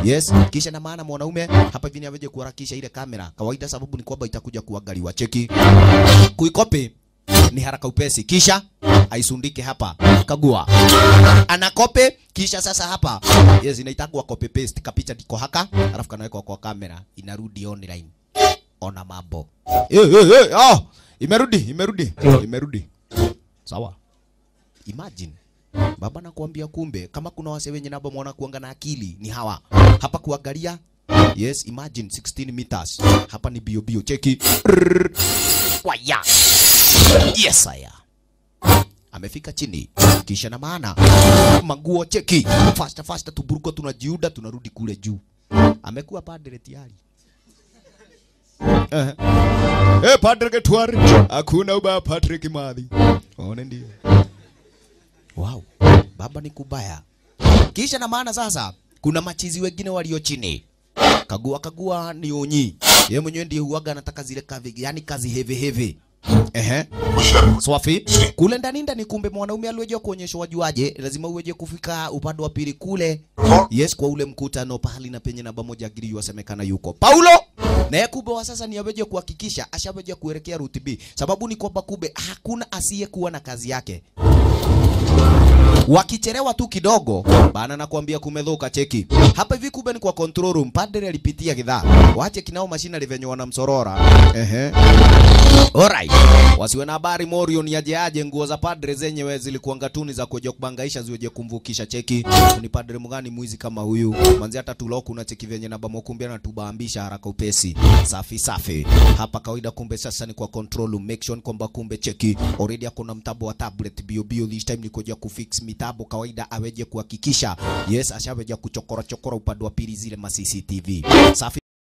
Yes, kisha na maana mwanaume hapa hivi aweje kuharakisha ile kamera. Kawaida sababu ni kwamba itakuja kuangaliwa. Cheki. Kuikopi ni haraka upesi. Kisha aisundike hapa. Kagua. Anakope kisha sasa hapa. Yes, inaitagwa copy paste. Kapicha diko haka, alafu kanawekwa kwa kamera, inarudi online. Ona mambo. Imerudi. Sawa. Imagine. Baba nakwambia kumbe kama kuna wase wenye nabo mwana kuanga na akili ni hawa. Hapa kuangalia. Yes, imagine 16 meters. Hapa ni bio. Cheki. Waya. Yes aya. Amefika chini. Kisha na maana manguo cheki. Faster tuburuko tunajiuda tunarudi kule juu. Amekuwa padre tayari. Padre Getwari. Hakuna uba Patrick Madhi. One ndio. Wow. Baba ni kubaya. Kisha na maana sasa kuna machizi wengine walio chini. Kagua ni onyi. Yeye mwenyewe ndiye huaga anataka zile kazi, yani kazi heavy. Swafi. Kule ndani kumbe mwanaume aliweje kuonyesha wajuaje, lazima uweje kufika upande wa pili kule. Yes, kwa ule mkutano pahali na penye namba moja giri wasemekana yuko Paulo. Na kumbe wa sasa ni aweje kuhakikisha ashaweje kuelekea route B. Sababu ni kwamba kumbe hakuna asiyekuwa na kazi yake. Wakichelewa tu kidogo bana nakwambia kumedhoka. Cheki. Hapa hivi kumbe ni kwa control room. Padre alipitia kidhaa. Waache kinao mashina livenye wanamsorora. Alright. Wasiwe na habari Morion yaje nguo za padre zenyewe zilikuwa ngatuni za kuja kubangaisha ziweje kumvukisha. Cheki. Ni padre mgani mwizi kama huyu? Manzi hata tuloku na cheki venye naba mokumbia na tubambisha haraka upesi. Safi. Hapa kawaida kumbe sasa ni kwa control room. Make sure kwamba kumbe cheki. Already kuna mtambo wa tablet bio this time ni kuja kufix mitabo kawaida aweje kuhakikisha. Yes, ashaweje kuchokora upande wa pili zile ma CCTV. Safi.